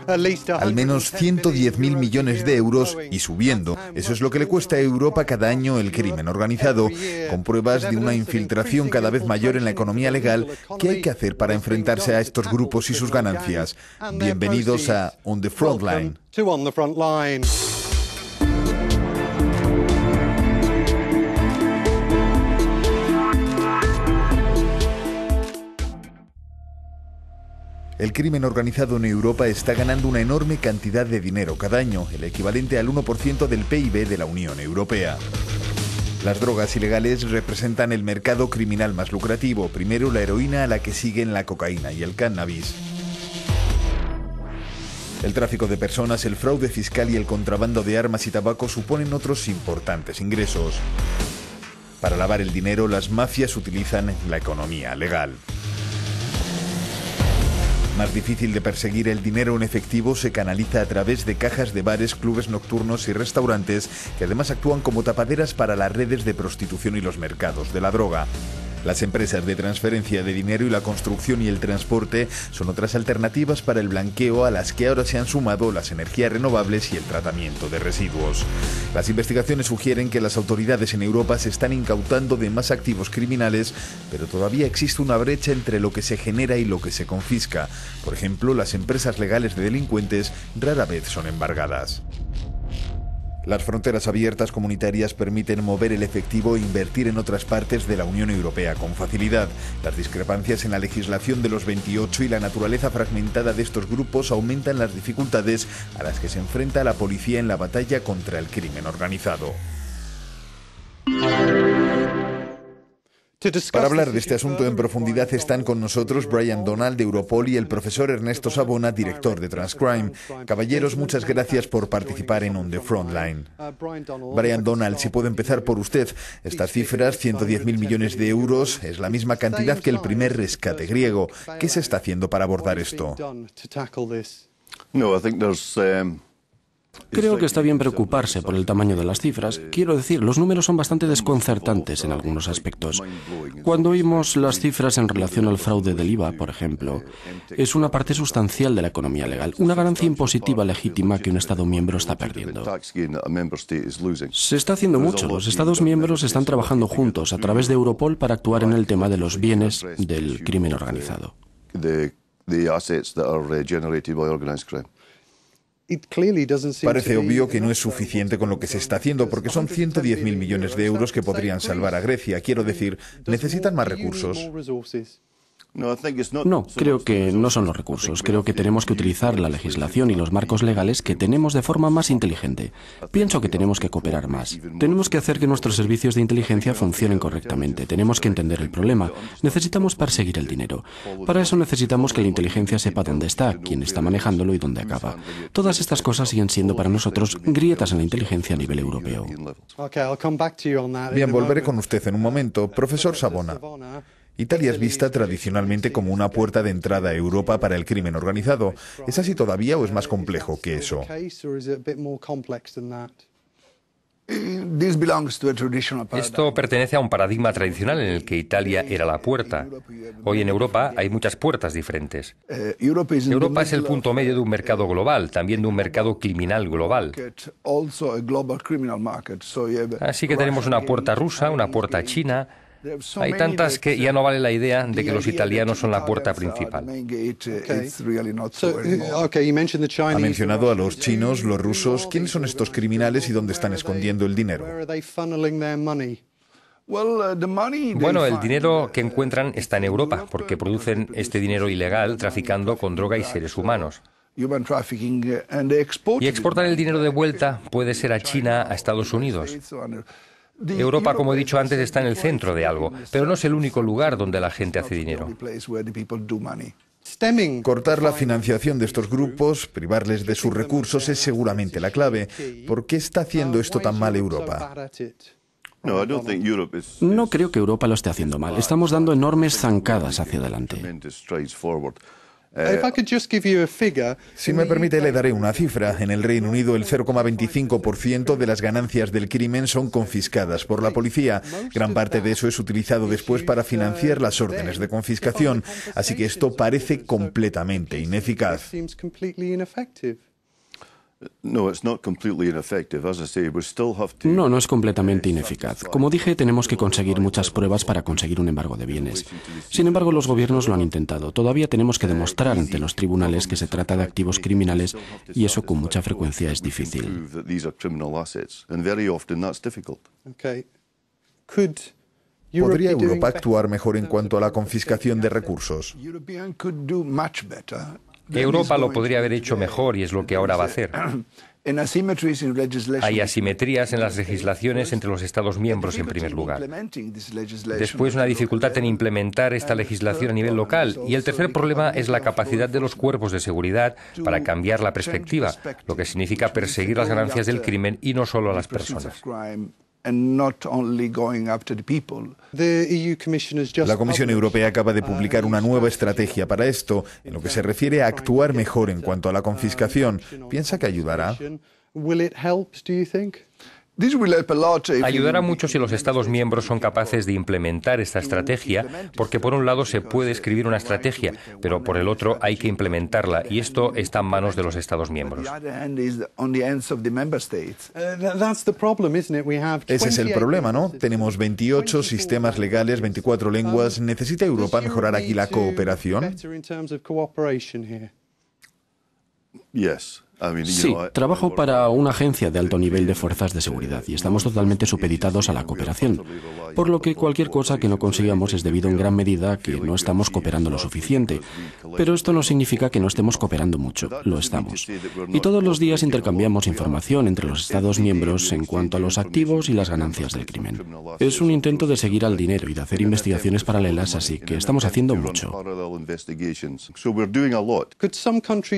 Al menos 110.000 millones de euros y subiendo. Eso es lo que le cuesta a Europa cada año el crimen organizado, con pruebas de una infiltración cada vez mayor en la economía legal. ¿Qué hay que hacer para enfrentarse a estos grupos y sus ganancias? Bienvenidos a On the Frontline. El crimen organizado en Europa está ganando una enorme cantidad de dinero cada año, el equivalente al 1% del PIB de la Unión Europea. Las drogas ilegales representan el mercado criminal más lucrativo, primero la heroína, a la que siguen la cocaína y el cannabis. El tráfico de personas, el fraude fiscal y el contrabando de armas y tabaco suponen otros importantes ingresos. Para lavar el dinero, las mafias utilizan la economía legal. Más difícil de perseguir, el dinero en efectivo se canaliza a través de cajas de bares, clubes nocturnos y restaurantes que además actúan como tapaderas para las redes de prostitución y los mercados de la droga. Las empresas de transferencia de dinero y la construcción y el transporte son otras alternativas para el blanqueo, a las que ahora se han sumado las energías renovables y el tratamiento de residuos. Las investigaciones sugieren que las autoridades en Europa se están incautando de más activos criminales, pero todavía existe una brecha entre lo que se genera y lo que se confisca. Por ejemplo, las empresas legales de delincuentes rara vez son embargadas. Las fronteras abiertas comunitarias permiten mover el efectivo e invertir en otras partes de la Unión Europea con facilidad. Las discrepancias en la legislación de los 28 y la naturaleza fragmentada de estos grupos aumentan las dificultades a las que se enfrenta la policía en la batalla contra el crimen organizado. Para hablar de este asunto en profundidad están con nosotros Brian Donald de Europol y el profesor Ernesto Savona, director de Transcrime. Caballeros, muchas gracias por participar en On the Frontline. Brian Donald, si puedo empezar por usted. Estas cifras, 110.000 millones de euros, es la misma cantidad que el primer rescate griego. ¿Qué se está haciendo para abordar esto? Creo que está bien preocuparse por el tamaño de las cifras. Quiero decir, los números son bastante desconcertantes en algunos aspectos. Cuando oímos las cifras en relación al fraude del IVA, por ejemplo, es una parte sustancial de la economía legal, una ganancia impositiva legítima que un Estado miembro está perdiendo. Se está haciendo mucho. Los Estados miembros están trabajando juntos a través de Europol para actuar en el tema de los bienes del crimen organizado. Parece obvio que no es suficiente con lo que se está haciendo, porque son 110.000 millones de euros que podrían salvar a Grecia. Quiero decir, ¿necesitan más recursos? No, creo que no son los recursos. Creo que tenemos que utilizar la legislación y los marcos legales que tenemos de forma más inteligente. Pienso que tenemos que cooperar más. Tenemos que hacer que nuestros servicios de inteligencia funcionen correctamente. Tenemos que entender el problema. Necesitamos perseguir el dinero. Para eso necesitamos que la inteligencia sepa dónde está, quién está manejándolo y dónde acaba. Todas estas cosas siguen siendo para nosotros grietas en la inteligencia a nivel europeo. Bien, volveré con usted en un momento. Profesor Savona. Italia es vista tradicionalmente como una puerta de entrada a Europa para el crimen organizado. ¿Es así todavía o es más complejo que eso? Esto pertenece a un paradigma tradicional en el que Italia era la puerta. Hoy en Europa hay muchas puertas diferentes. Europa es el punto medio de un mercado global, también de un mercado criminal global. Así que tenemos una puerta rusa, una puerta china. Hay tantas que ya no vale la idea de que los italianos son la puerta principal. Ha mencionado a los chinos, los rusos. ¿Quiénes son estos criminales y dónde están escondiendo el dinero? Bueno, el dinero que encuentran está en Europa, porque producen este dinero ilegal traficando con droga y seres humanos. Y exportan el dinero de vuelta puede ser a China, a Estados Unidos. Europa, como he dicho antes, está en el centro de algo, pero no es el único lugar donde la gente hace dinero. Cortar la financiación de estos grupos, privarles de sus recursos, es seguramente la clave. ¿Por qué está haciendo esto tan mal Europa? No creo que Europa lo esté haciendo mal. Estamos dando enormes zancadas hacia adelante. Si me permite, le daré una cifra. En el Reino Unido, el 0,25% de las ganancias del crimen son confiscadas por la policía. Gran parte de eso es utilizado después para financiar las órdenes de confiscación. Así que esto parece completamente ineficaz. No, no es completamente ineficaz. Como dije, tenemos que conseguir muchas pruebas para conseguir un embargo de bienes. Sin embargo, los gobiernos lo han intentado. Todavía tenemos que demostrar ante los tribunales que se trata de activos criminales y eso con mucha frecuencia es difícil. ¿Podría Europa actuar mejor en cuanto a la confiscación de recursos? Europa lo podría haber hecho mejor y es lo que ahora va a hacer. Hay asimetrías en las legislaciones entre los Estados miembros, en primer lugar. Después, una dificultad en implementar esta legislación a nivel local. Y el tercer problema es la capacidad de los cuerpos de seguridad para cambiar la perspectiva, lo que significa perseguir las ganancias del crimen y no solo a las personas. La Comisión Europea acaba de publicar una nueva estrategia para esto, en lo que se refiere a actuar mejor en cuanto a la confiscación. ¿Piensa que ayudará? Ayudará mucho si los Estados miembros son capaces de implementar esta estrategia, porque por un lado se puede escribir una estrategia, pero por el otro hay que implementarla, y esto está en manos de los Estados miembros. Ese es el problema, ¿no? Tenemos 28 sistemas legales, 24 lenguas. ¿Necesita Europa mejorar aquí la cooperación? Sí, trabajo para una agencia de alto nivel de fuerzas de seguridad y estamos totalmente supeditados a la cooperación, por lo que cualquier cosa que no consigamos es debido en gran medida a que no estamos cooperando lo suficiente. Pero esto no significa que no estemos cooperando mucho, lo estamos. Y todos los días intercambiamos información entre los Estados miembros en cuanto a los activos y las ganancias del crimen. Es un intento de seguir al dinero y de hacer investigaciones paralelas, así que estamos haciendo mucho.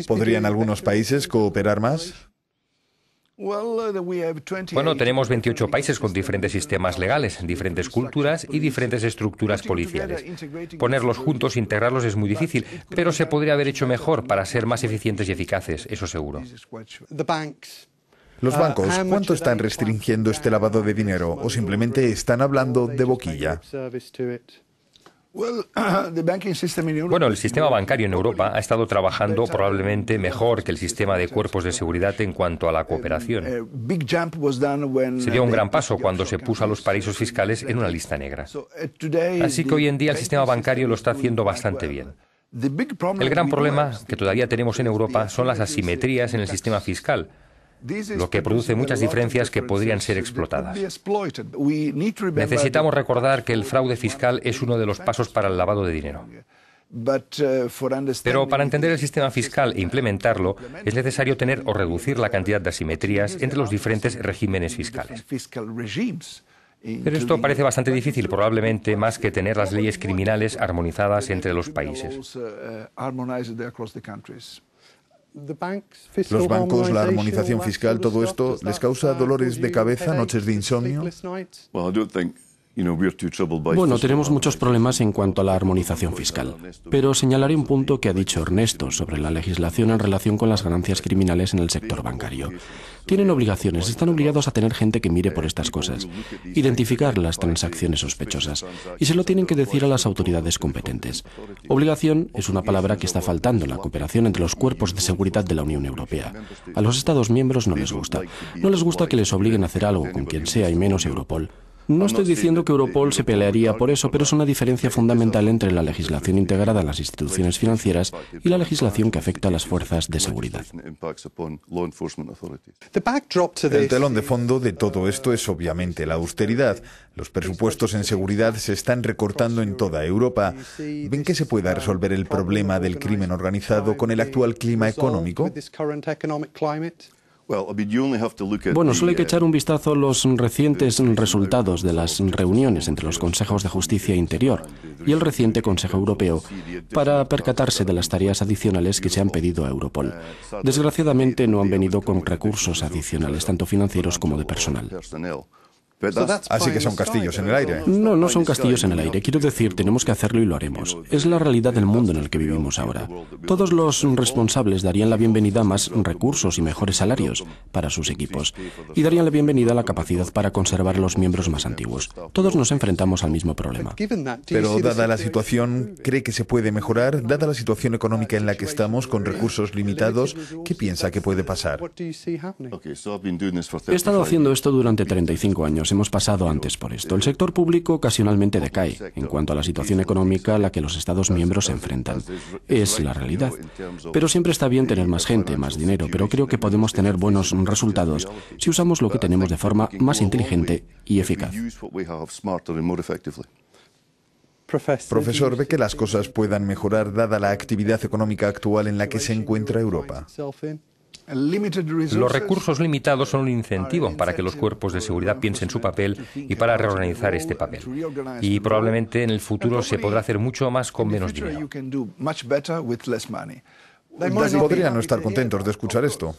¿Podrían algunos países cooperar más? Bueno, tenemos 28 países con diferentes sistemas legales, diferentes culturas y diferentes estructuras policiales. Ponerlos juntos, integrarlos es muy difícil, pero se podría haber hecho mejor para ser más eficientes y eficaces, eso seguro. Los bancos, ¿cuánto están restringiendo este lavado de dinero o simplemente están hablando de boquilla? Bueno, el sistema bancario en Europa ha estado trabajando probablemente mejor que el sistema de cuerpos de seguridad en cuanto a la cooperación. Se dio un gran paso cuando se puso a los paraísos fiscales en una lista negra. Así que hoy en día el sistema bancario lo está haciendo bastante bien. El gran problema que todavía tenemos en Europa son las asimetrías en el sistema fiscal, lo que produce muchas diferencias que podrían ser explotadas. Necesitamos recordar que el fraude fiscal es uno de los pasos para el lavado de dinero. Pero para entender el sistema fiscal e implementarlo, es necesario tener o reducir la cantidad de asimetrías entre los diferentes regímenes fiscales. Pero esto parece bastante difícil, probablemente más que tener las leyes criminales armonizadas entre los países. Los bancos, la armonización fiscal, todo esto, ¿les causa dolores de cabeza, noches de insomnio? Bueno, tenemos muchos problemas en cuanto a la armonización fiscal, pero señalaré un punto que ha dicho Ernesto sobre la legislación en relación con las ganancias criminales en el sector bancario. Tienen obligaciones, están obligados a tener gente que mire por estas cosas, identificar las transacciones sospechosas, y se lo tienen que decir a las autoridades competentes. Obligación es una palabra que está faltando en la cooperación entre los cuerpos de seguridad de la Unión Europea. A los Estados miembros no les gusta. No les gusta que les obliguen a hacer algo con quien sea y menos Europol. No estoy diciendo que Europol se pelearía por eso, pero es una diferencia fundamental entre la legislación integrada a las instituciones financieras y la legislación que afecta a las fuerzas de seguridad. El telón de fondo de todo esto es obviamente la austeridad. Los presupuestos en seguridad se están recortando en toda Europa. ¿Ven que se pueda resolver el problema del crimen organizado con el actual clima económico? Bueno, solo hay que echar un vistazo a los recientes resultados de las reuniones entre los Consejos de Justicia e Interior y el reciente Consejo Europeo para percatarse de las tareas adicionales que se han pedido a Europol. Desgraciadamente no han venido con recursos adicionales, tanto financieros como de personal. Así que son castillos en el aire. No, no son castillos en el aire. Quiero decir, tenemos que hacerlo y lo haremos. Es la realidad del mundo en el que vivimos ahora. Todos los responsables darían la bienvenida a más recursos y mejores salarios para sus equipos. Y darían la bienvenida a la capacidad para conservar a los miembros más antiguos. Todos nos enfrentamos al mismo problema. Pero dada la situación, ¿cree que se puede mejorar? Dada la situación económica en la que estamos, con recursos limitados, ¿qué piensa que puede pasar? He estado haciendo esto durante 35 años. Hemos pasado antes por esto. El sector público ocasionalmente decae en cuanto a la situación económica a la que los Estados miembros se enfrentan. Es la realidad. Pero siempre está bien tener más gente, más dinero, pero creo que podemos tener buenos resultados si usamos lo que tenemos de forma más inteligente y eficaz. Profesor, ¿ve que las cosas puedan mejorar dada la actividad económica actual en la que se encuentra Europa? Los recursos limitados son un incentivo para que los cuerpos de seguridad piensen su papel y para reorganizar este papel. Y probablemente en el futuro se podrá hacer mucho más con menos dinero. Podrían no estar contentos de escuchar esto.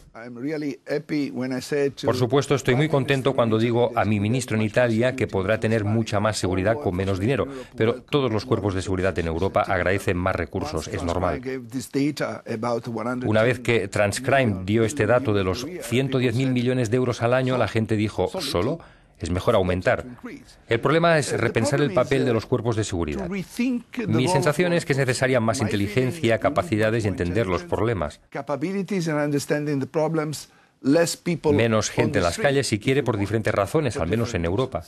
Por supuesto, estoy muy contento cuando digo a mi ministro en Italia que podrá tener mucha más seguridad con menos dinero, pero todos los cuerpos de seguridad en Europa agradecen más recursos, es normal. Una vez que Transcrime dio este dato de los 110.000 millones de euros al año, la gente dijo, ¿solo? Es mejor aumentar. El problema es repensar el papel de los cuerpos de seguridad. Mi sensación es que es necesaria más inteligencia, capacidades y entender los problemas. Menos gente en las calles si quiere por diferentes razones, al menos en Europa.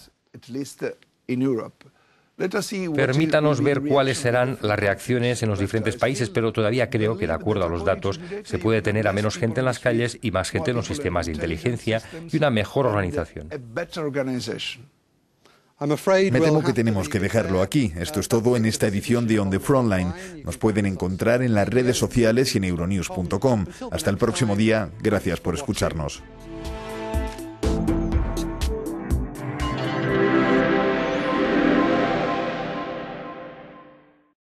Permítanos ver cuáles serán las reacciones en los diferentes países, pero todavía creo que, de acuerdo a los datos, se puede tener a menos gente en las calles y más gente en los sistemas de inteligencia y una mejor organización. Me temo que tenemos que dejarlo aquí. Esto es todo en esta edición de On the Frontline. Nos pueden encontrar en las redes sociales y en euronews.com. Hasta el próximo día. Gracias por escucharnos.